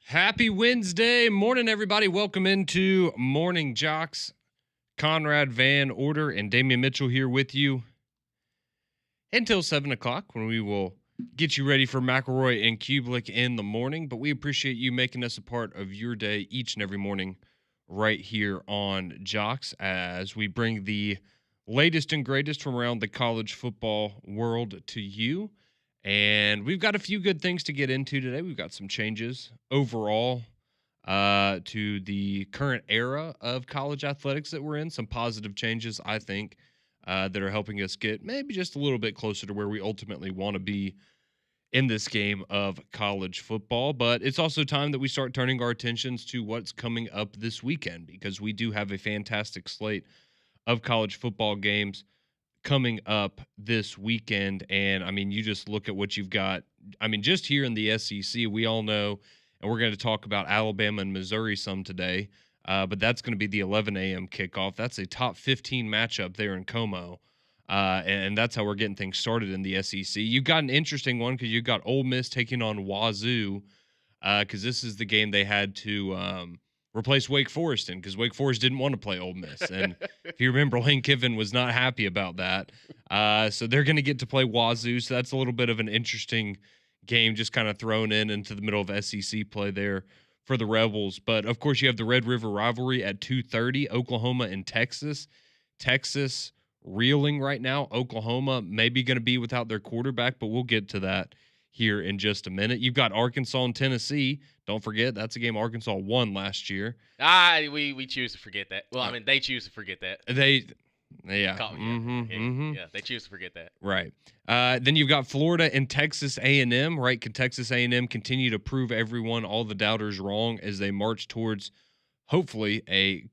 Happy Wednesday morning, everybody. Welcome into Morning JOX. Conrad Van Order and Damian Mitchell here with you until 7 o'clock when we will get you ready for McElroy and Kublik in the morning. But we appreciate you making us a part of your day each and every morning right here on JOX as we bring the latest and greatest from around the college football world to you. And we've got a few good things to get into today. We've got some changes overall to the current era of college athletics that we're in. Some positive changes, I think, that are helping us get maybe just a little bit closer to where we ultimately want to be in this game of college football. But it's also time that we start turning our attentions to what's coming up this weekend, because we do have a fantastic slate of college football games coming up this weekend. And I mean, you just look at what you've got. I mean, just here in the SEC, we all know, and we're going to talk about Alabama and Missouri some today, but that's going to be the 11 a.m. kickoff. That's a top 15 matchup there in Como. And that's how we're getting things started in the SEC. You've got an interesting one because you've got Ole Miss taking on Wazoo, because this is the game they had to replace Wake Forest in, because Wake Forest didn't want to play Ole Miss. And if you remember, Lane Kiffin was not happy about that. So they're going to get to play Wazoo. So that's a little bit of an interesting game just kind of thrown into the middle of SEC play there for the Rebels. But, of course, you have the Red River rivalry at 2:30, Oklahoma and Texas. Texas reeling right now. Oklahoma maybe going to be without their quarterback, but we'll get to that here in just a minute. You've got Arkansas and Tennessee. Don't forget, that's a game Arkansas won last year. We choose to forget that. Well, I mean, they choose to forget that. They choose to forget that. Right. Then you've got Florida and Texas A&M, right? Can Texas A&M continue to prove everyone, all the doubters, wrong as they march towards, hopefully, a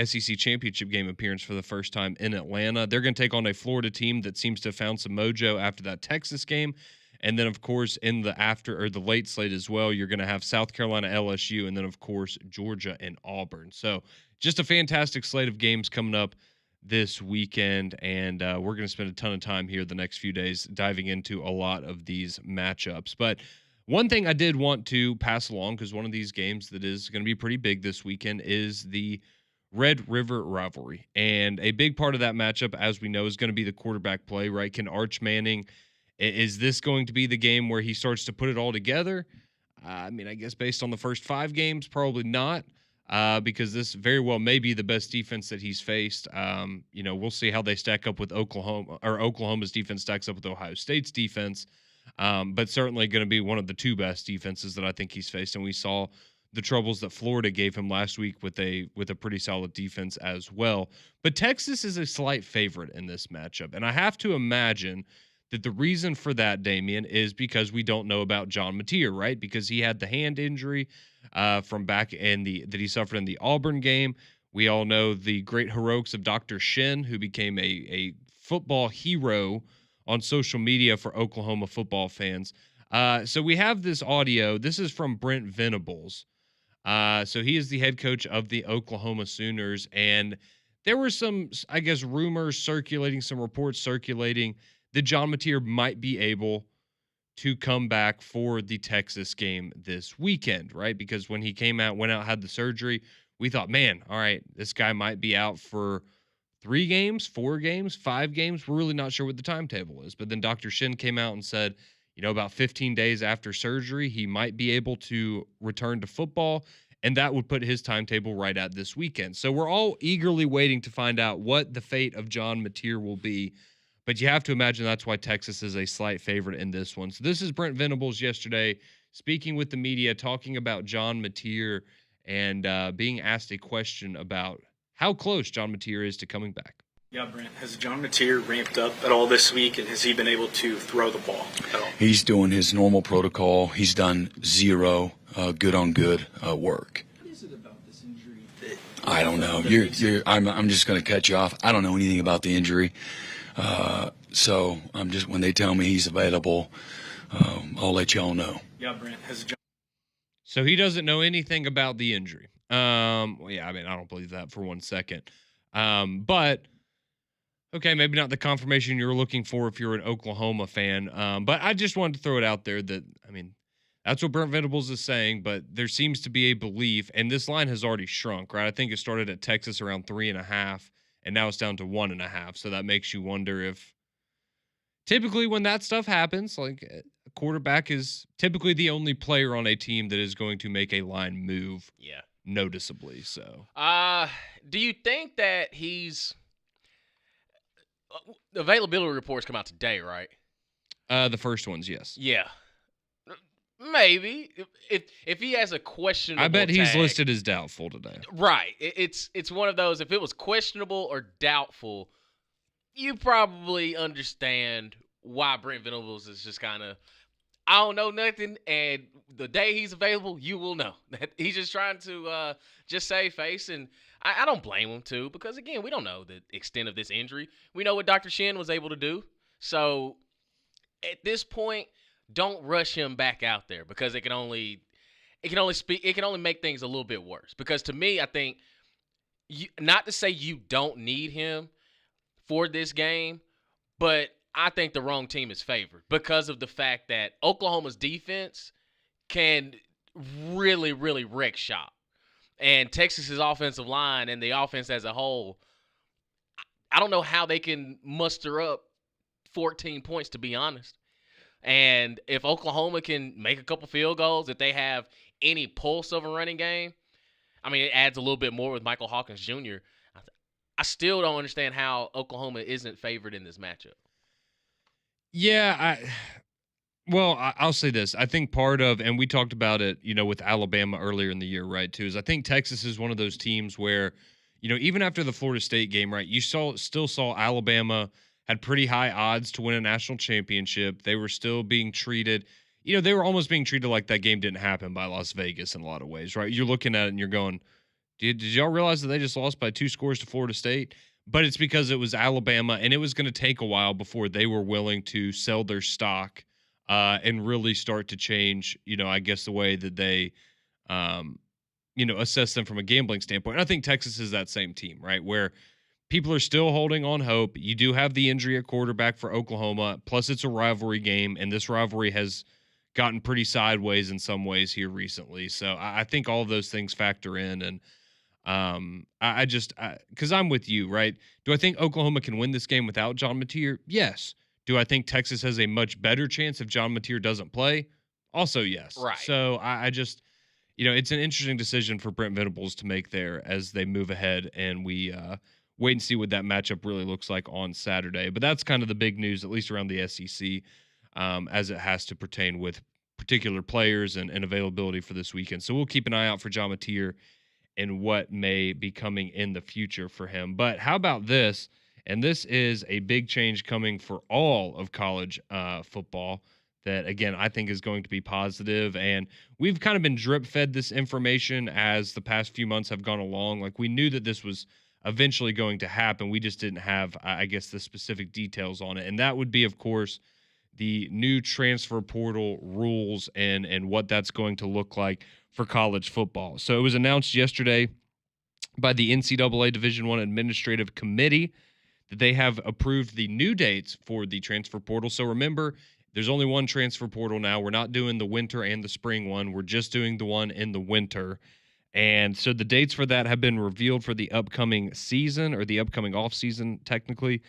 SEC championship game appearance for the first time in Atlanta? They're going to take on a Florida team that seems to have found some mojo after that Texas game. And then, of course, in the late slate as well, you're going to have South Carolina, LSU, and then, of course, Georgia and Auburn. So just a fantastic slate of games coming up this weekend, and we're going to spend a ton of time here the next few days diving into a lot of these matchups. But one thing I did want to pass along, because one of these games that is going to be pretty big this weekend is the Red River rivalry. And a big part of that matchup, as we know, is going to be the quarterback play, right? Can Arch Manning, is this going to be the game where he starts to put it all together? I mean, I guess based on the first 5 games, probably not, because this very well may be the best defense that he's faced. We'll see how they stack up with Oklahoma, or Oklahoma's defense stacks up with Ohio State's defense, but certainly going to be one of the 2 best defenses that I think he's faced. And we saw the troubles that Florida gave him last week with a pretty solid defense as well. But Texas is a slight favorite in this matchup, and I have to imagine that the reason for that, Damian, is because we don't know about John Mateer, right? Because he had the hand injury from back that he suffered in the Auburn game. We all know the great heroics of Dr. Shin, who became a football hero on social media for Oklahoma football fans. So we have this audio. This is from Brent Venables. So he is the head coach of the Oklahoma Sooners, and there were some, I guess, rumors circulating, some reports circulating that John Mateer might be able to come back for the Texas game this weekend, right? Because when he went out, had the surgery, we thought, man, all right, this guy might be out for 3 games, 4 games, 5 games. We're really not sure what the timetable is. But then Dr. Shin came out and said, about 15 days after surgery, he might be able to return to football, and that would put his timetable right at this weekend. So we're all eagerly waiting to find out what the fate of John Mateer will be. But you have to imagine that's why Texas is a slight favorite in this one. So this is Brent Venables yesterday speaking with the media, talking about John Mateer and being asked a question about how close John Mateer is to coming back. Yeah, Brent, has John Mateer ramped up at all this week, and has he been able to throw the ball at all? He's doing his normal protocol. He's done 0 good-on-good work. What is it about this injury? I don't know. I'm just going to cut you off. I don't know anything about the injury. So I'm just, when they tell me he's available, I'll let y'all know. Yeah, Brent, has John. So he doesn't know anything about the injury. I don't believe that for 1 second. But okay, maybe not the confirmation you're looking for if you're an Oklahoma fan. But I just wanted to throw it out there that, That's what Brent Venables is saying, but there seems to be a belief, and this line has already shrunk, right? I think it started at Texas around 3.5, and now it's down to 1.5. So that makes you wonder if typically when that stuff happens, like a quarterback is typically the only player on a team that is going to make a line move noticeably. So, do you think that he's the availability reports come out today, right? The first ones, yes. Yeah. Maybe if he has a questionable I bet he's tag, listed as doubtful today. right. It's one of those. If it was questionable or doubtful, you probably understand why Brent Venables is just kind of, I don't know nothing, and the day he's available, you will know. He's just trying to just save face, and I don't blame him too, because again, we don't know the extent of this injury. We know what Dr. Shin was able to do, so at this point, don't rush him back out there because it can only make things a little bit worse. Because to me, I think not to say you don't need him for this game, but I think the wrong team is favored because of the fact that Oklahoma's defense can really, really wreck shop. And Texas's offensive line and the offense as a whole, I don't know how they can muster up 14 points, to be honest. And if Oklahoma can make a couple field goals, if they have any pulse of a running game, I mean, it adds a little bit more with Michael Hawkins Jr. I still don't understand how Oklahoma isn't favored in this matchup. Yeah, I'll say this. I think part of, and we talked about it, with Alabama earlier in the year, right, too, is I think Texas is one of those teams where, even after the Florida State game, right, you still saw Alabama had pretty high odds to win a national championship. They were still being treated, they were almost being treated like that game didn't happen by Las Vegas in a lot of ways, right? You're looking at it and you're going, did y'all realize that they just lost by 2 scores to Florida State? But it's because it was Alabama, and it was going to take a while before they were willing to sell their stock and really start to change, I guess, the way that they, assess them from a gambling standpoint. And I think Texas is that same team, right, where people are still holding on hope. You do have the injury at quarterback for Oklahoma, plus it's a rivalry game, and this rivalry has gotten pretty sideways in some ways here recently. So I think all of those things factor in, and because I'm with you, right? Do I think Oklahoma can win this game without John Mateer? Yes. Do I think Texas has a much better chance if John Mateer doesn't play? Also, yes. Right. So I just, it's an interesting decision for Brent Venables to make there as they move ahead, and we wait and see what that matchup really looks like on Saturday. But that's kind of the big news, at least around the SEC, as it has to pertain with particular players and availability for this weekend. So we'll keep an eye out for John Mateer and what may be coming in the future for him. But how about this? And this is a big change coming for all of college football that, again, I think is going to be positive. And we've kind of been drip-fed this information as the past few months have gone along. Like, we knew that this was eventually going to happen. We just didn't have, I guess, the specific details on it. And that would be, of course, the new transfer portal rules and what that's going to look like for college football. So it was announced yesterday by the NCAA Division I Administrative Committee that they have approved the new dates for the transfer portal. So remember, there's only one transfer portal now. We're not doing the winter and the spring one. We're just doing the one in the winter. And so the dates for that have been revealed for the upcoming season, or the upcoming off season, technically.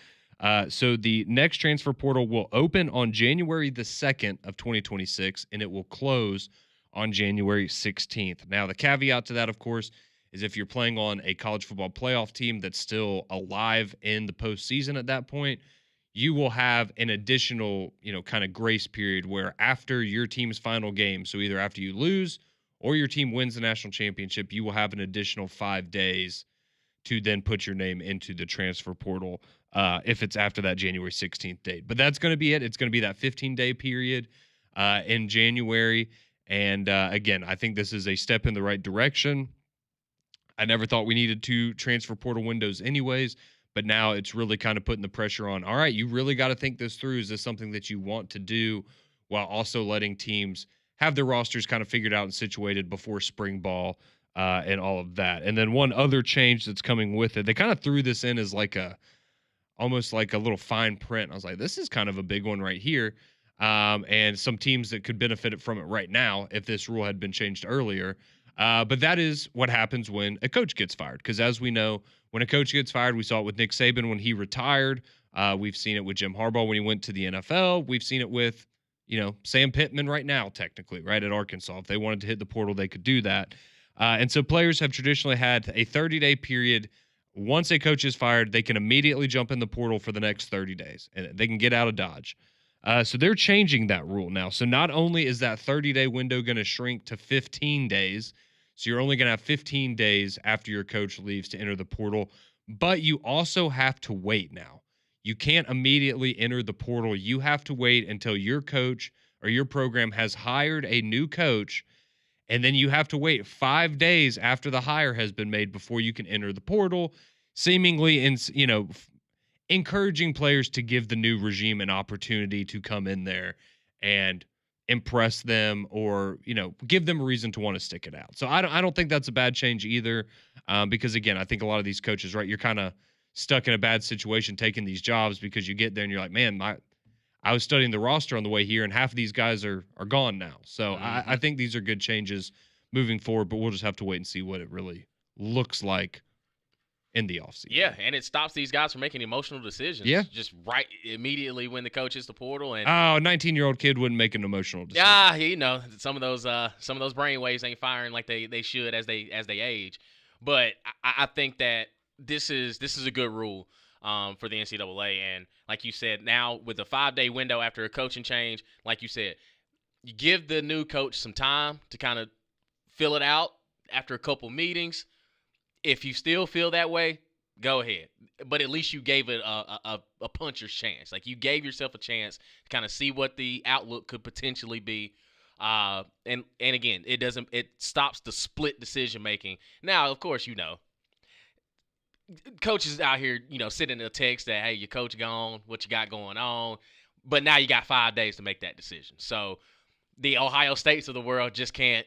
So the next transfer portal will open on January the 2nd of 2026, and it will close on January 16th. Now, the caveat to that, of course, is if you're playing on a college football playoff team that's still alive in the postseason at that point, you will have an additional, kind of grace period where after your team's final game, so either after you lose or your team wins the national championship, you will have an additional 5 days to then put your name into the transfer portal if it's after that January 16th date. But that's going to be it. It's going to be that 15-day period in January. And again, I think this is a step in the right direction. I never thought we needed 2 transfer portal windows anyways, but now it's really kind of putting the pressure on, all right, you really got to think this through. Is this something that you want to do while also letting teams have their rosters kind of figured out and situated before spring ball and all of that? And then one other change that's coming with it, they kind of threw this in as almost like a little fine print. I was like, this is kind of a big one right here. and some teams that could benefit from it right now if this rule had been changed earlier. But that is what happens when a coach gets fired. Because as we know, when a coach gets fired, we saw it with Nick Saban when he retired. We've seen it with Jim Harbaugh when he went to the NFL. We've seen it with, Sam Pittman right now, technically, right at Arkansas. If they wanted to hit the portal, they could do that. And so players have traditionally had a 30-day period. Once a coach is fired, they can immediately jump in the portal for the next 30 days, and they can get out of Dodge. So they're changing that rule now. So not only is that 30-day window going to shrink to 15 days, so you're only going to have 15 days after your coach leaves to enter the portal, but you also have to wait now. You can't immediately enter the portal. You have to wait until your coach or your program has hired a new coach, and then you have to wait 5 days after the hire has been made before you can enter the portal, seemingly encouraging players to give the new regime an opportunity to come in there and impress them, or give them a reason to want to stick it out. So I don't think that's a bad change either, because again, I think a lot of these coaches, right, you're kind of stuck in a bad situation taking these jobs because you get there and you're like, man, I was studying the roster on the way here, and half of these guys are gone now. So I think these are good changes moving forward, but we'll just have to wait and see what it really looks like in the offseason. Yeah, and it stops these guys from making emotional decisions. Yeah. Just right immediately when the coach hits the portal. And a 19-year-old kid wouldn't make an emotional decision. some of those brain waves ain't firing like they should as they age. But I think that this is a good rule for the NCAA. And like you said, now with a 5-day window after a coaching change, like you said, you give the new coach some time to kind of fill it out after a couple meetings. If you still feel that way, go ahead. But at least you gave it a puncher's chance. Like, you gave yourself a chance to kind of see what the outlook could potentially be. And again, it stops the split decision making. Now, of course, coaches out here, sending a text that, hey, your coach gone, what you got going on. But now you got 5 days to make that decision. So the Ohio States of the world just can't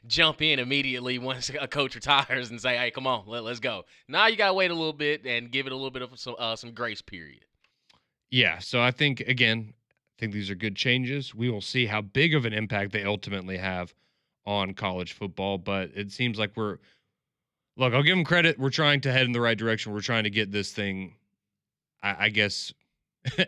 jump in immediately once a coach retires and say, hey, come on, let's go. Now you got to wait a little bit and give it a little bit of some grace period. Yeah, so I think these are good changes. We will see how big of an impact they ultimately have on college football, but it seems like I'll give them credit. We're trying to head in the right direction. We're trying to get this thing, I guess,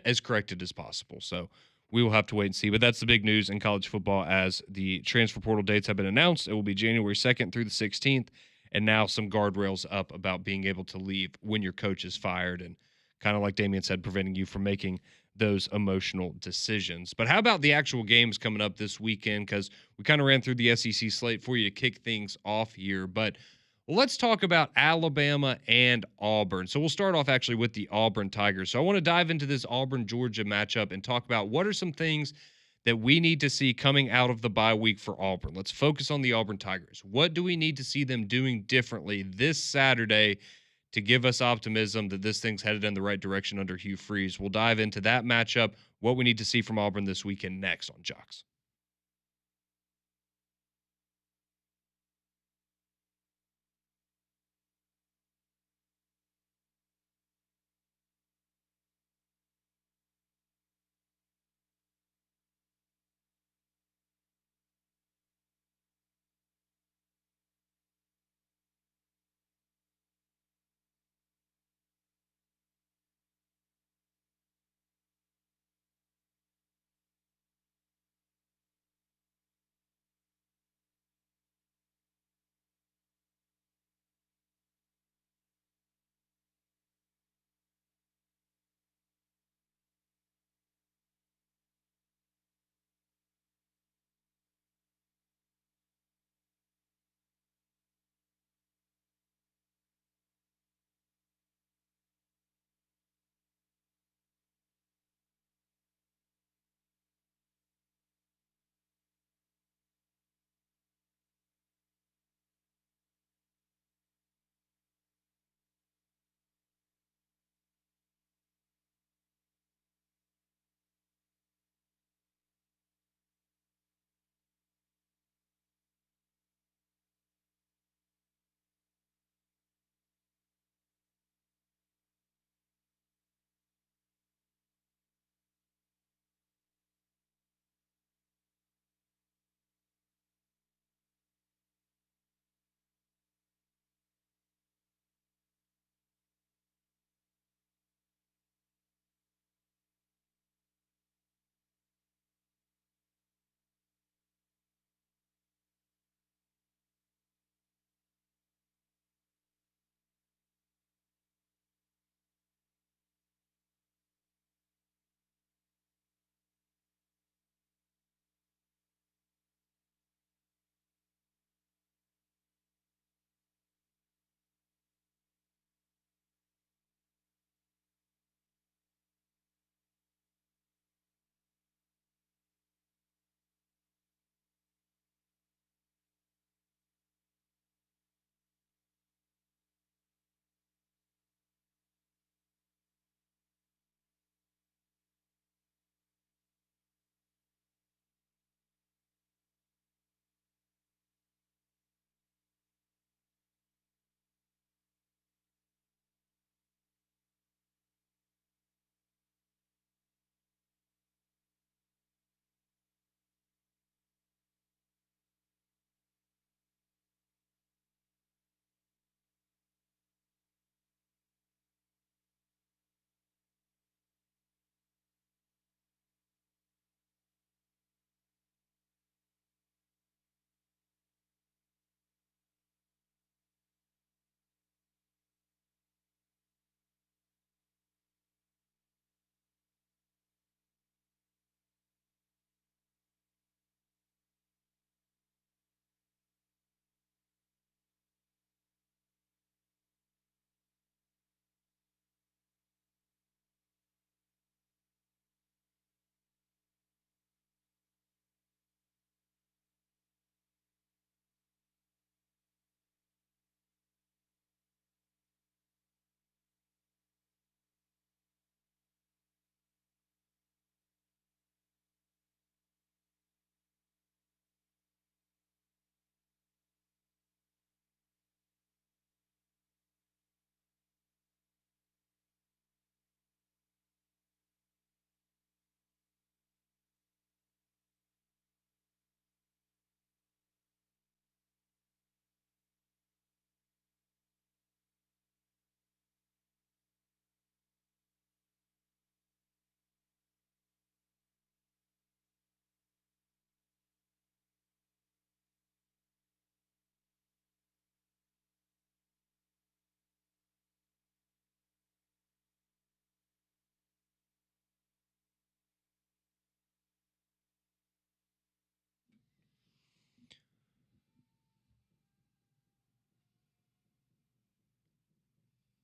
as corrected as possible. So we will have to wait and see. But that's the big news in college football as the transfer portal dates have been announced. It will be January 2nd through the 16th. And now some guardrails up about being able to leave when your coach is fired, and kind of like Damian said, preventing you from making those emotional decisions. But how about the actual games coming up this weekend? Because we kind of ran through the SEC slate for you to kick things off here. But let's talk about Alabama and Auburn. So we'll start off actually with the Auburn Tigers. So I want to dive into this Auburn-Georgia matchup and talk about what are some things that we need to see coming out of the bye week for Auburn. Let's focus on the Auburn Tigers. What do we need to see them doing differently this Saturday to give us optimism that this thing's headed in the right direction under Hugh Freeze? We'll dive into that matchup, what we need to see from Auburn this weekend, next on JOX.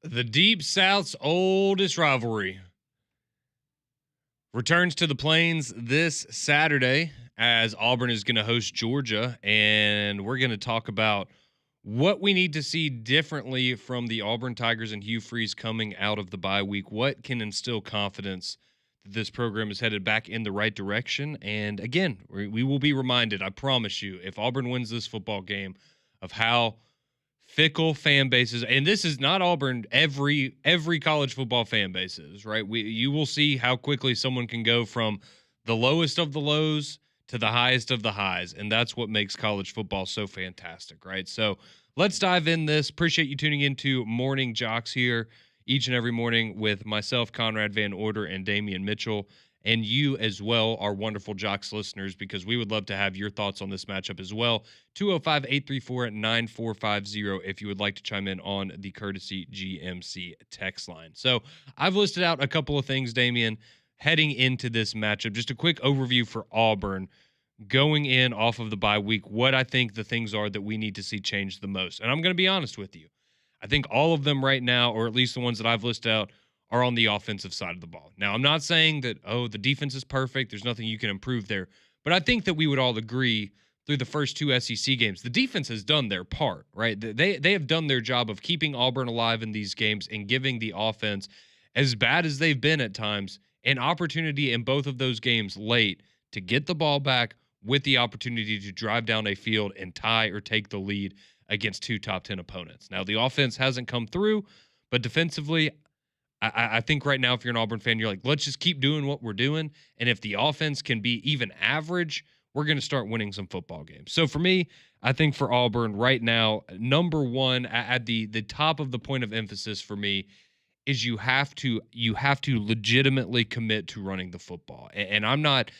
The Deep South's oldest rivalry returns to the Plains this Saturday as Auburn is going to host Georgia, and we're going to talk about what we need to see differently from the Auburn Tigers and Hugh Freeze coming out of the bye week. What can instill confidence that this program is headed back in the right direction? And again, we will be reminded, I promise you, if Auburn wins this football game, of how fickle fan bases, and this is not Auburn, every college football fan base is, right? You will see how quickly someone can go from the lowest of the lows to the highest of the highs, and that's what makes college football so fantastic, right? So let's dive in this. Appreciate you tuning into Morning JOX here each and every morning with myself, Conrad Van Order, and Damian Mitchell, and you as well, our wonderful JOX listeners, because we would love to have your thoughts on this matchup as well. 205-834-9450 if you would like to chime in on the courtesy GMC text line. So I've listed out a couple of things, Damian, heading into this matchup. Just a quick overview for Auburn going in off of the bye week, what I think the things are that we need to see change the most. And I'm going to be honest with you. I think all of them right now, or at least the ones that I've listed out, are on the offensive side of the ball. Now, I'm not saying that, the defense is perfect. There's nothing you can improve there. But I think that we would all agree through the first two SEC games, the defense has done their part, right? They have done their job of keeping Auburn alive in these games and giving the offense, as bad as they've been at times, an opportunity in both of those games late to get the ball back with the opportunity to drive down a field and tie or take the lead against two top 10 opponents. Now, the offense hasn't come through, but defensively, I think right now, if you're an Auburn fan, you're like, let's just keep doing what we're doing. And if the offense can be even average, we're going to start winning some football games. So for me, I think for Auburn right now, number one at the top of the point of emphasis for me is you have to legitimately commit to running the football. And I'm not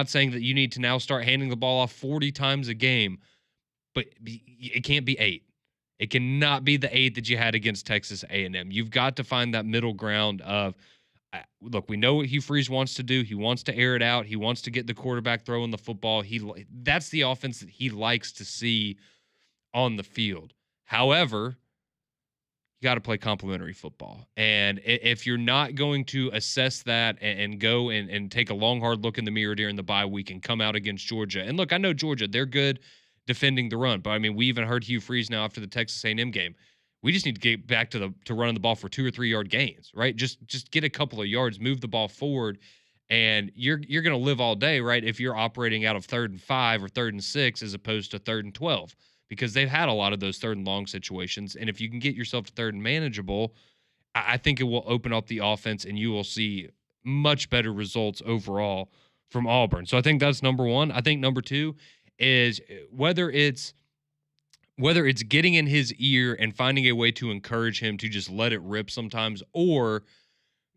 saying that you need to now start handing the ball off 40 times a game, but it can't be 8. It cannot be the 8 that you had against Texas A&M. You've got to find that middle ground of, look, we know what Hugh Freeze wants to do. He wants to air it out. He wants to get the quarterback throwing the football. That's the offense that he likes to see on the field. However, you got to play complementary football. And if you're not going to assess that and go and take a long, hard look in the mirror during the bye week and come out against Georgia. And look, I know Georgia, they're good defending the run. But, I mean, we even heard Hugh Freeze now after the Texas A&M game. We just need to get back to running the ball for 2 or 3 yard gains, right? Just get a couple of yards, move the ball forward, and you're going to live all day, right, if you're operating out of 3rd and 5 or 3rd and 6 as opposed to 3rd and 12, because they've had a lot of those 3rd and long situations. And if you can get yourself to 3rd and manageable, I think it will open up the offense and you will see much better results overall from Auburn. So I think that's number one. I think number two is whether it's getting in his ear and finding a way to encourage him to just let it rip sometimes, or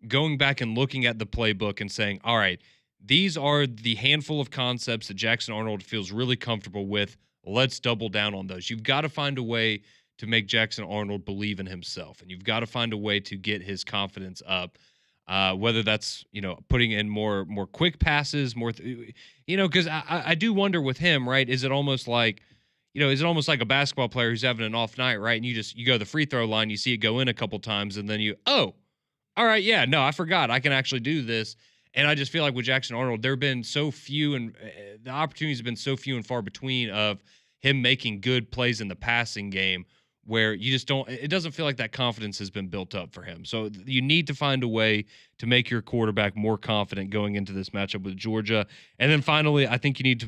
going back and looking at the playbook and saying, all right, these are the handful of concepts that Jackson Arnold feels really comfortable with. Let's double down on those. You've got to find a way to make Jackson Arnold believe in himself, and you've got to find a way to get his confidence up. Whether that's, putting in more quick passes, because I do wonder with him, right? Is it almost like a basketball player who's having an off night, right? And you go to the free throw line, you see it go in a couple times, and then all right, yeah, no, I forgot I can actually do this. And I just feel like with Jackson Arnold, there have been so few, and the opportunities have been so few and far between of him making good plays in the passing game, where it doesn't feel like that confidence has been built up for him. So you need to find a way to make your quarterback more confident going into this matchup with Georgia. And then finally, I think you need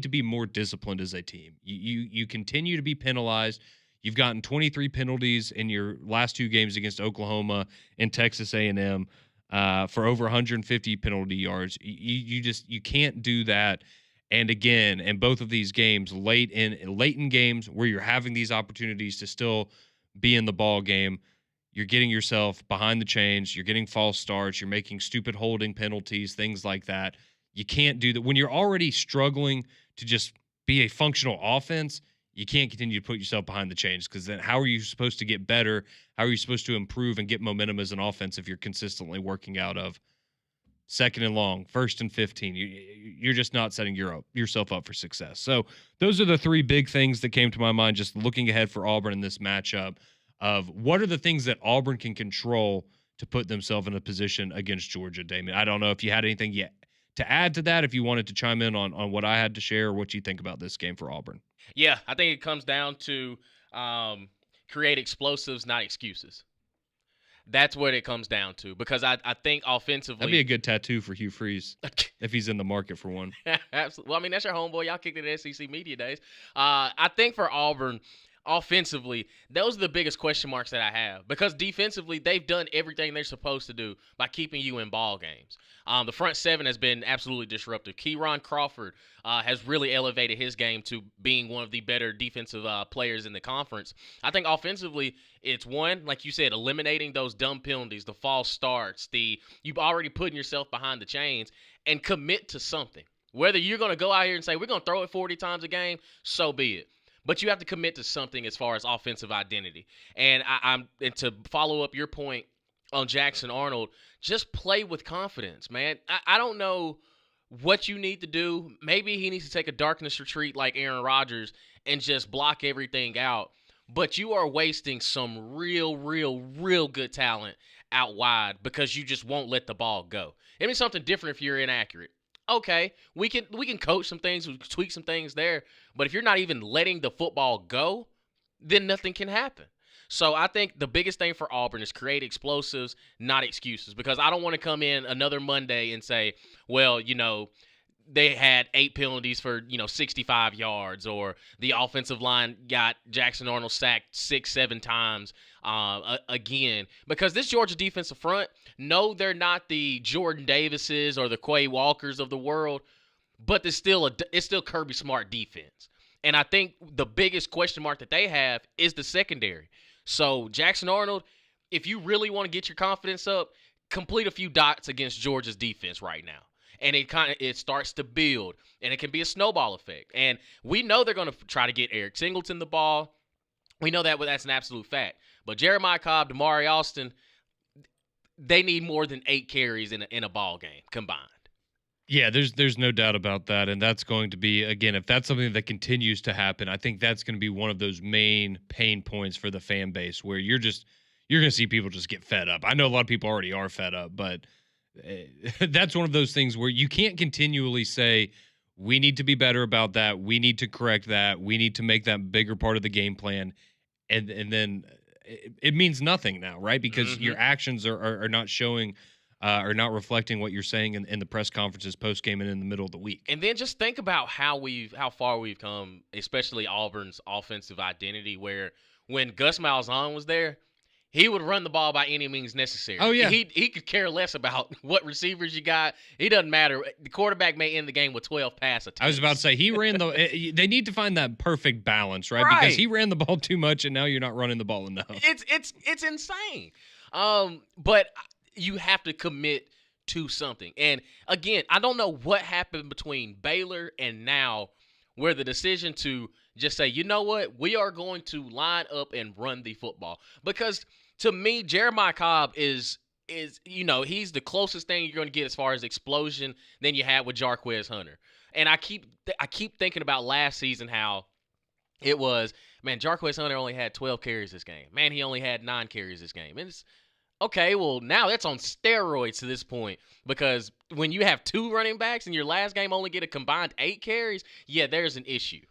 to be more disciplined as a team. You continue to be penalized. You've gotten 23 penalties in your last 2 games against Oklahoma and Texas A&M for over 150 penalty yards. You can't do that. And again, in both of these games, late in games where you're having these opportunities to still be in the ball game, you're getting yourself behind the chains, you're getting false starts, you're making stupid holding penalties, things like that. You can't do that. When you're already struggling to just be a functional offense, you can't continue to put yourself behind the chains, because then how are you supposed to get better? How are you supposed to improve and get momentum as an offense if you're consistently working out of 2nd and long, 1st and 15. You're just not setting yourself up for success. So those are the 3 big things that came to my mind just looking ahead for Auburn in this matchup. of what are the things that Auburn can control to put themselves in a position against Georgia, Damon. I don't know if you had anything yet to add to that, if you wanted to chime in on what I had to share or what you think about this game for Auburn. Yeah, I think it comes down to create explosives, not excuses. That's what it comes down to, because I think offensively. That'd be a good tattoo for Hugh Freeze if he's in the market for one. Absolutely. Well, I mean, that's your homeboy. Y'all kicked it at SEC Media Days. I think for Auburn, offensively, those are the biggest question marks that I have, because defensively, they've done everything they're supposed to do by keeping you in ball games. The front seven has been absolutely disruptive. Keyron Crawford has really elevated his game to being one of the better defensive players in the conference. I think offensively, it's one, like you said, eliminating those dumb penalties, the false starts, you've already putting yourself behind the chains, and commit to something. Whether you're going to go out here and say, we're going to throw it 40 times a game, so be it. But you have to commit to something as far as offensive identity. And and to follow up your point on Jackson Arnold, just play with confidence, man. I don't know what you need to do. Maybe he needs to take a darkness retreat like Aaron Rodgers and just block everything out. But you are wasting some real good talent out wide because you just won't let the ball go. It means something different if you're inaccurate. Okay, we can coach some things, we can tweak some things there, but if you're not even letting the football go, then nothing can happen. So I think the biggest thing for Auburn is create explosives, not excuses, because I don't want to come in another Monday and say, well, they had 8 penalties for, 65 yards, or the offensive line got Jackson Arnold sacked 6-7 times again. Because this Georgia defensive front, no, they're not the Jordan Davises or the Quay Walkers of the world, but it's still Kirby Smart defense. And I think the biggest question mark that they have is the secondary. So Jackson Arnold, if you really want to get your confidence up, complete a few dots against Georgia's defense right now. And it starts to build, and it can be a snowball effect. And we know they're going to try to get Eric Singleton the ball. We know that's an absolute fact. But Jeremiah Cobb, Damari Alston, they need more than 8 carries in a ball game combined. Yeah, there's no doubt about that, and that's going to be, again, if that's something that continues to happen, I think that's going to be one of those main pain points for the fan base, where you're going to see people just get fed up. I know a lot of people already are fed up, but that's one of those things where you can't continually say, we need to be better about that, we need to correct that, we need to make that bigger part of the game plan, and then it means nothing now, right? Because your actions are not showing are not reflecting what you're saying in the press conferences post-game and in the middle of the week. And then just think about how far we've come, especially Auburn's offensive identity, where when Gus Malzahn was there, he would run the ball by any means necessary. Oh, yeah. He could care less about what receivers you got. It doesn't matter. The quarterback may end the game with 12 pass attempts. I was about to say, he ran they need to find that perfect balance, right? Because he ran the ball too much, and now you're not running the ball enough. It's insane. But you have to commit to something. And, again, I don't know what happened between Baylor and now, where the decision to just say, you know what, we are going to line up and run the football. Because to me, Jeremiah Cobb is he's the closest thing you're going to get as far as explosion than you had with Jarquez Hunter. And I keep thinking about last season, how it was, man, Jarquez Hunter only had 12 carries this game. Man, he only had 9 carries this game. And it's okay, well, now that's on steroids to this point, because when you have 2 running backs and your last game only get a combined 8 carries, yeah, there's an issue.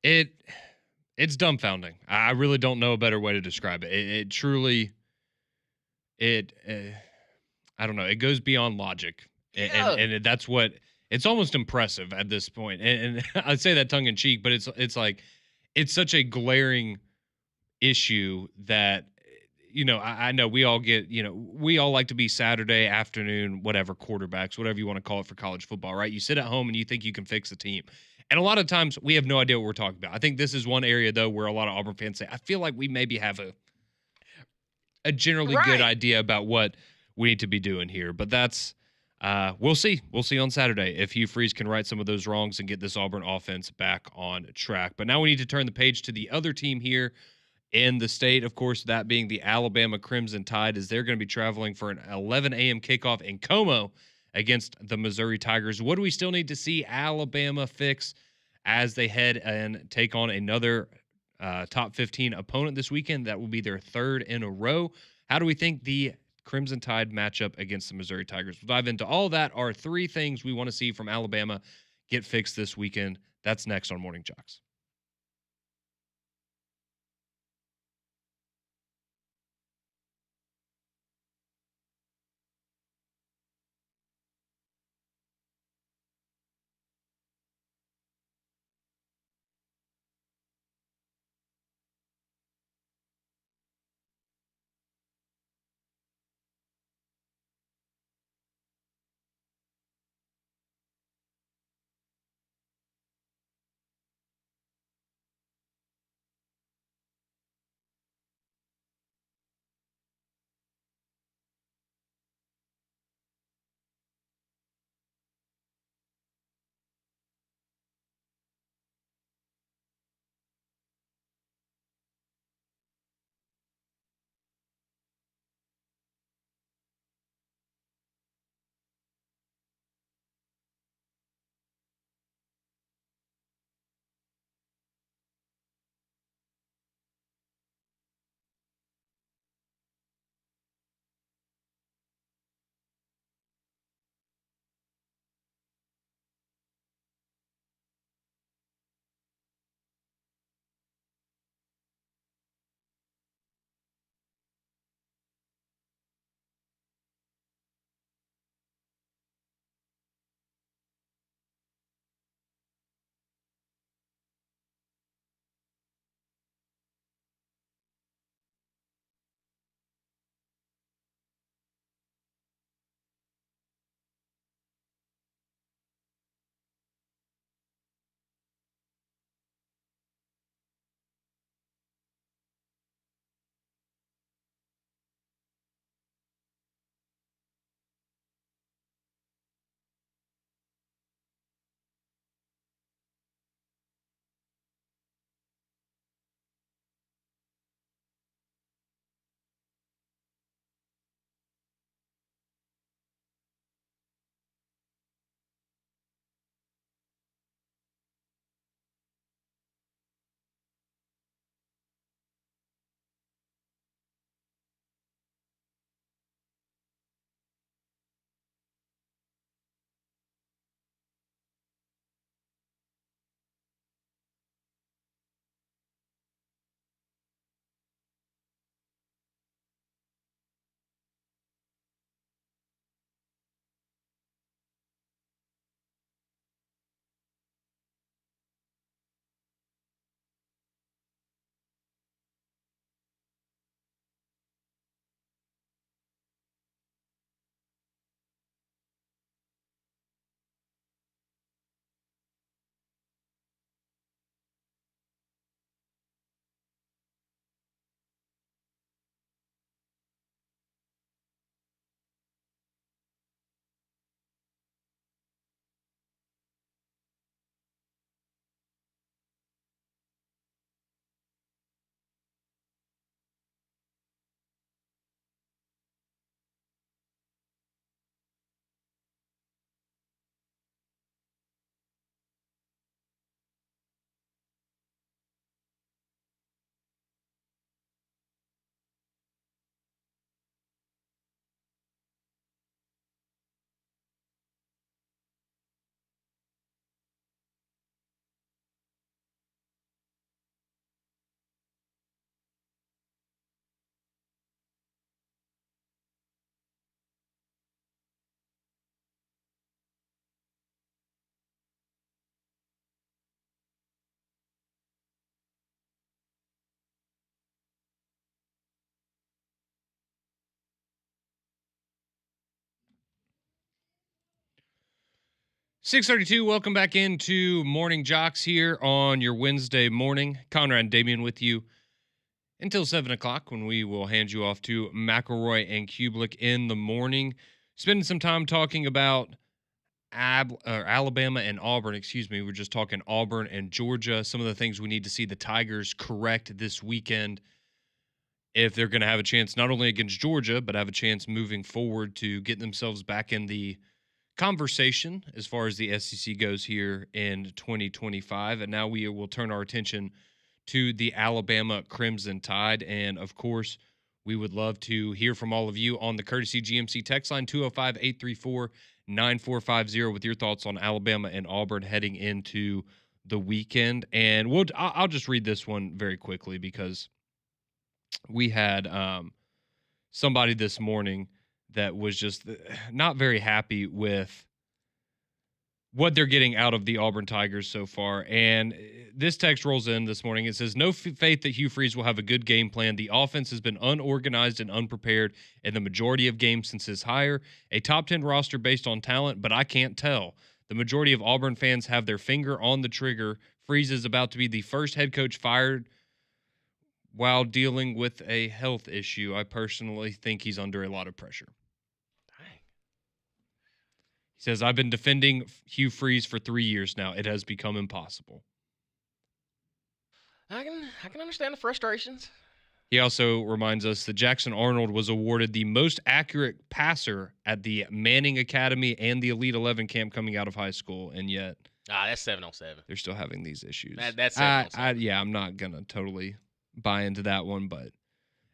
It's dumbfounding. I really don't know a better way to describe it. It truly, I don't know. It goes beyond logic, and that's what it's almost impressive at this point. And I say that tongue in cheek, but it's like it's such a glaring issue that. I know we all get, we all like to be Saturday afternoon, whatever, quarterbacks, whatever you want to call it for college football, right? You sit at home and you think you can fix the team. And a lot of times we have no idea what we're talking about. I think this is one area, though, where a lot of Auburn fans say, I feel like we maybe have a generally good idea about what we need to be doing here. But that's, we'll see. We'll see on Saturday if Hugh Freeze can right some of those wrongs and get this Auburn offense back on track. But now we need to turn the page to the other team here in the state, of course, that being the Alabama Crimson Tide, as they're going to be traveling for an 11 a.m. kickoff in Como against the Missouri Tigers. What do we still need to see Alabama fix as they head and take on another top 15 opponent this weekend. That will be their third in a row. How do we think the Crimson Tide matchup against the Missouri Tigers? We'll dive into all that. Are 3 things we want to see from Alabama get fixed this weekend. That's next on Morning Jocks. .32, welcome back into Morning Jocks here on your Wednesday morning. Conrad and Damian with you until 7 o'clock when we will hand you off to McElroy and Kublik in the morning. Spending some time talking about Alabama and Auburn, We're just talking Auburn and Georgia. Some of the things we need to see the Tigers correct this weekend if they're going to have a chance not only against Georgia, but have a chance moving forward to get themselves back in the conversation as far as the SEC goes here in 2025. And now we will turn our attention to the Alabama Crimson Tide. And, of course, we would love to hear from all of you on the Courtesy GMC text line, 205-834-9450, with your thoughts on Alabama and Auburn heading into the weekend. And I'll just read this one very quickly because we had somebody this morning that was just not very happy with what they're getting out of the Auburn Tigers so far. And this text rolls in this morning. It says, no faith that Hugh Freeze will have a good game plan. The offense has been unorganized and unprepared in the majority of games since his hire. A top 10 roster based on talent, but I can't tell. The majority of Auburn fans have their finger on the trigger. Freeze is about to be the first head coach fired while dealing with a health issue. I personally think he's under a lot of pressure. He says, I've been defending Hugh Freeze for 3 years now. It has become impossible. I can understand the frustrations. He also reminds us that Jackson Arnold was awarded the most accurate passer at the Manning Academy and the Elite 11 camp coming out of high school, and yet that's 7-on-7. They're still having these issues. That's 7-on-7. Yeah, I'm not going to totally buy into that one, but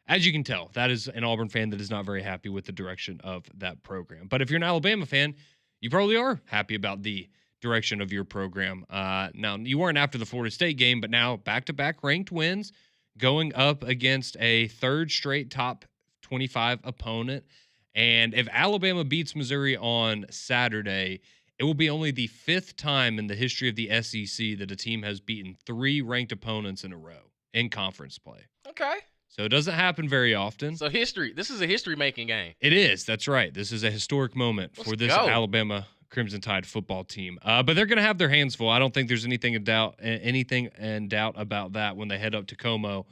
as you can tell, that is an Auburn fan that is not very happy with the direction of that program. But if you're an Alabama fan, you probably are happy about the direction of your program. Now, you weren't after the Florida State game, but now back-to-back ranked wins going up against a third straight top 25 opponent. And if Alabama beats Missouri on Saturday, it will be only the 5th time in the history of the SEC that a team has beaten 3 ranked opponents in a row in conference play. Okay. So it doesn't happen very often. So this is a history-making game. It is. That's right. This is a historic moment for this Alabama Crimson Tide football team. But they're going to have their hands full. I don't think there's anything in doubt about that when they head up to Como.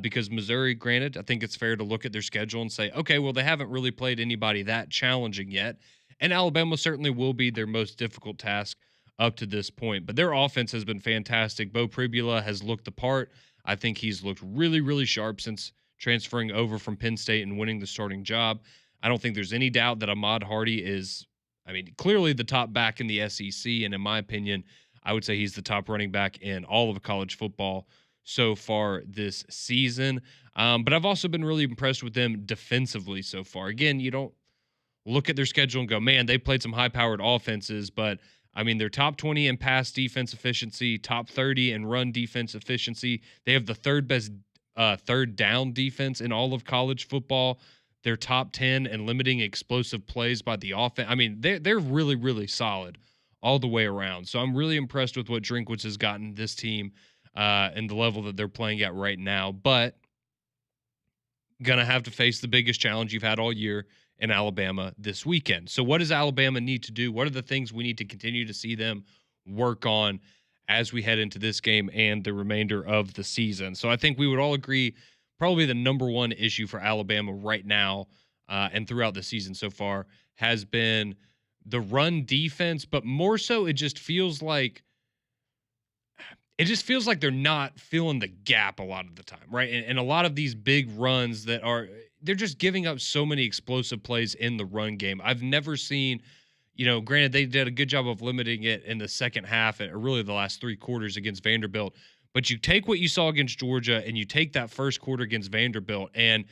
Because Missouri, granted, I think it's fair to look at their schedule and say, okay, well, they haven't really played anybody that challenging yet. And Alabama certainly will be their most difficult task up to this point. But their offense has been fantastic. Bo Pribula has looked the part. I think he's looked really, really sharp since transferring over from Penn State and winning the starting job. I don't think there's any doubt that Ahmad Hardy is, clearly the top back in the SEC. And in my opinion, I would say he's the top running back in all of college football so far this season. But I've also been really impressed with them defensively so far. Again, you don't look at their schedule and go, man, they played some high-powered offenses, but they're top 20 in pass defense efficiency, top 30 in run defense efficiency. They have the third best third down defense in all of college football. They're top 10 in limiting explosive plays by the offense. They're really, really solid all the way around. So I'm really impressed with what Drinkwitz has gotten this team and the level that they're playing at right now. But going to have to face the biggest challenge you've had all year in Alabama this weekend. So what does Alabama need to do? What are the things we need to continue to see them work on as we head into this game and the remainder of the season? So I think we would all agree probably the number one issue for Alabama right now and throughout the season so far has been the run defense, but more so it just feels like they're not filling the gap a lot of the time, right? And a lot of these big runs they're just giving up so many explosive plays in the run game. I've never seen, granted they did a good job of limiting it in the second half, or really the last 3 quarters against Vanderbilt. But you take what you saw against Georgia and you take that first quarter against Vanderbilt, and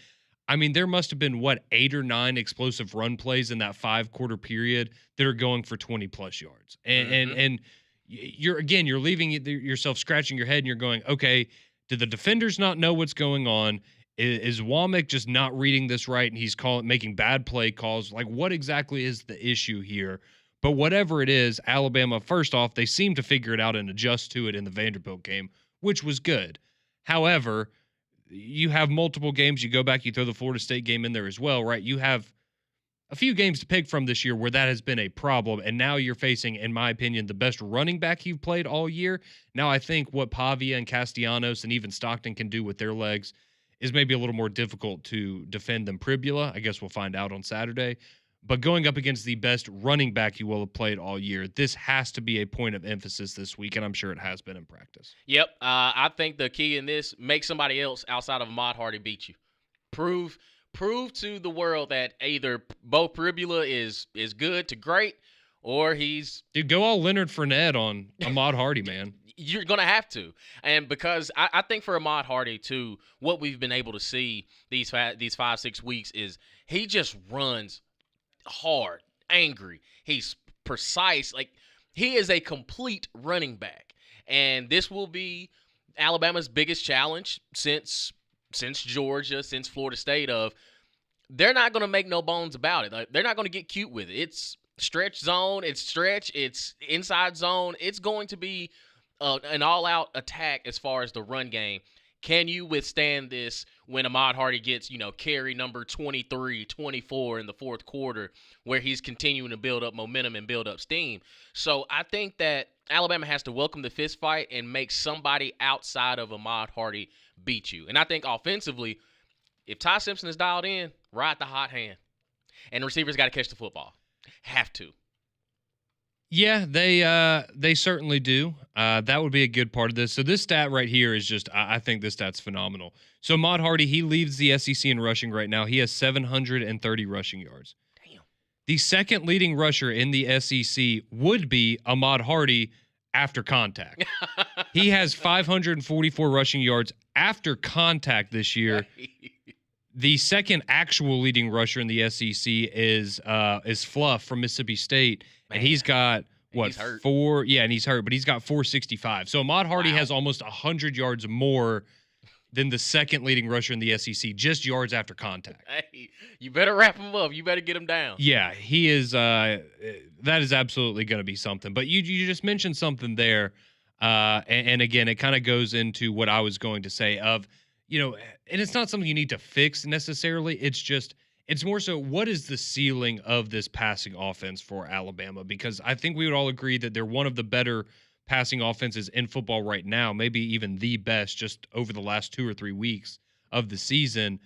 there must have been 8 or 9 explosive run plays in that 5-quarter period that are going for 20+ yards. And you're leaving yourself scratching your head and you're going, okay, do the defenders not know what's going on? Is Womack just not reading this right and he's making bad play calls? Like, what exactly is the issue here? But whatever it is, Alabama, first off, they seem to figure it out and adjust to it in the Vanderbilt game, which was good. However, you have multiple games. You go back, you throw the Florida State game in there as well, right? You have a few games to pick from this year where that has been a problem, and now you're facing, in my opinion, the best running back you've played all year. Now I think what Pavia and Castellanos and even Stockton can do with their legs is maybe a little more difficult to defend than Pribula. I guess we'll find out on Saturday. But going up against the best running back you will have played all year, this has to be a point of emphasis this week, and I'm sure it has been in practice. Yep. I think the key in this, make somebody else outside of Ahmad Hardy beat you. Prove to the world that either Bo Pribula is good to great, or he's Dude, go all Leonard Fournette on Ahmad Hardy, man. you're going to have to. And because I think for Ahmad Hardy, too, what we've been able to see these 5-6 weeks is he just runs hard, angry. He's precise. Like, he is a complete running back. And this will be Alabama's biggest challenge since Georgia, since Florida State, of they're not going to make no bones about it. Like, they're not going to get cute with it. It's stretch zone, it's stretch, it's inside zone. It's going to be an all-out attack as far as the run game. Can you withstand this when Ahmad Hardy gets, carry number 23, 24 in the fourth quarter, where he's continuing to build up momentum and build up steam? So I think that Alabama has to welcome the fist fight and make somebody outside of Ahmad Hardy beat you. And I think offensively, if Ty Simpson is dialed in, ride the hot hand. And the receivers got to catch the football. Have to. Yeah, they certainly do. That would be a good part of this. So this stat right here is just, I think this stat's phenomenal. So Ahmad Hardy, he leads the SEC in rushing right now. He has 730 rushing yards. Damn. The second leading rusher in the SEC would be Ahmad Hardy after contact. He has 544 rushing yards after contact this year. The second actual leading rusher in the SEC is Fluff from Mississippi State. Man. And he's got, what, he's hurt. 4? Yeah, and he's hurt, but he's got 465. So Ahmad Hardy has almost 100 yards more than the second leading rusher in the SEC, just yards after contact. Hey, you better wrap him up. You better get him down. Yeah, he is. That is absolutely going to be something. But you just mentioned something there. And again, it kind of goes into what I was going to say of, and it's not something you need to fix necessarily. It's more so, what is the ceiling of this passing offense for Alabama? Because I think we would all agree that they're one of the better passing offenses in football right now, maybe even the best just over the last 2 or 3 weeks of the season.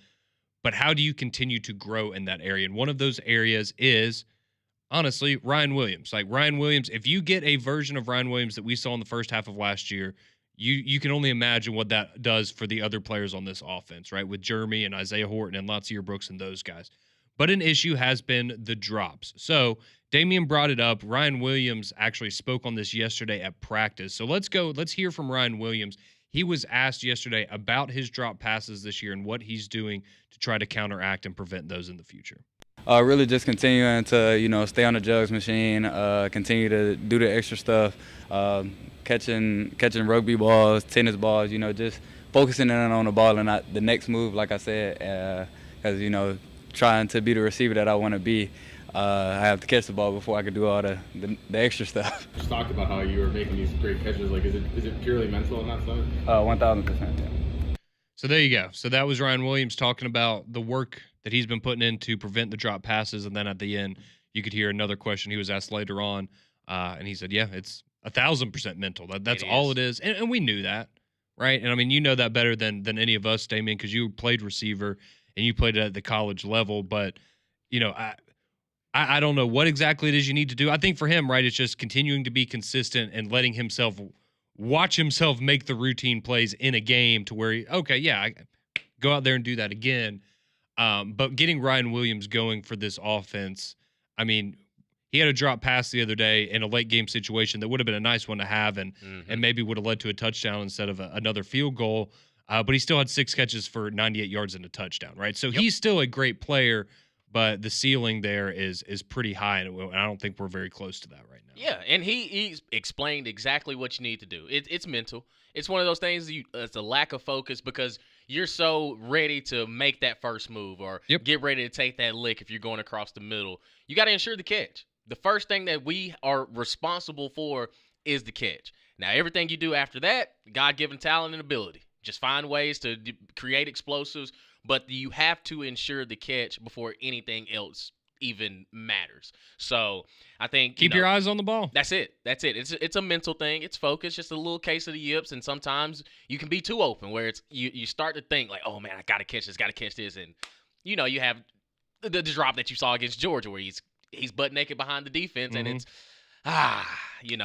But how do you continue to grow in that area? And one of those areas is, honestly, Ryan Williams. Like, Ryan Williams, if you get a version of Ryan Williams that we saw in the first half of last year, you can only imagine what that does for the other players on this offense, right? With Jeremy and Isaiah Horton and Latsier Brooks and those guys. But an issue has been the drops. So Damian brought it up. Ryan Williams actually spoke on this yesterday at practice. So let's hear from Ryan Williams. He was asked yesterday about his drop passes this year and what he's doing to try to counteract and prevent those in the future. Really just continuing to, stay on the JOX machine, continue to do the extra stuff, catching rugby balls, tennis balls, just focusing in on the ball and not the next move, like I said, because, trying to be the receiver that I want to be, I have to catch the ball before I can do all the extra stuff. Just talked about how you were making these great catches. Like, is it purely mental on that side? 1,000%, yeah. So there you go. So that was Ryan Williams talking about the work that he's been putting in to prevent the drop passes. And then at the end, you could hear another question he was asked later on. And he said, yeah, it's 1,000% mental. That's all it is. And we knew that, right? And I mean, you know that better than any of us, Damien, because you played receiver and you played at the college level. But, I don't know what exactly it is you need to do. I think for him, right, it's just continuing to be consistent and letting himself watch himself make the routine plays in a game to where, I go out there and do that again. But getting Ryan Williams going for this offense, I mean, he had a drop pass the other day in a late game situation that would have been a nice one to have and maybe would have led to a touchdown instead of another field goal. But he still had 6 catches for 98 yards and a touchdown, right? So he's still a great player, but the ceiling there is pretty high, and I don't think we're very close to that right now. Yeah, and he explained exactly what you need to do. It's mental. It's one of those things it's a lack of focus because you're so ready to make that first move or get ready to take that lick if you're going across the middle. You got to ensure the catch. The first thing that we are responsible for is the catch. Now, everything you do after that, God-given talent and ability. Just find ways to create explosives, but you have to ensure the catch before anything else even matters. So I think keep your eyes on the ball. That's it. It's a mental thing. It's focus. Just a little case of the yips, and sometimes you can be too open where it's you start to think like, oh man, I gotta catch this, and you have the drop that you saw against Georgia where he's butt naked behind the defense, and it's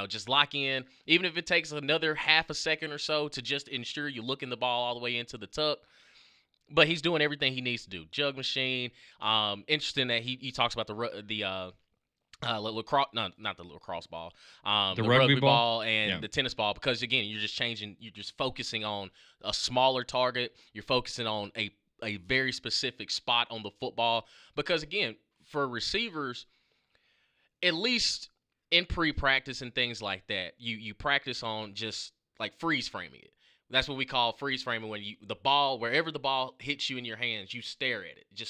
just lock in. Even if it takes another half a second or so to just ensure you're looking the ball all the way into the tuck. But he's doing everything he needs to do. Jug machine. Interesting that he talks about the lacrosse, not the lacrosse ball, The the rugby rugby ball? ball and Yeah. the tennis ball, because again, you're just focusing on a smaller target. You're focusing on a very specific spot on the football, because again, for receivers, at least in pre-practice and things like that, you practice on just like freeze framing it. That's what we call freeze framing, when the ball, wherever the ball hits you in your hands, you stare at it. Just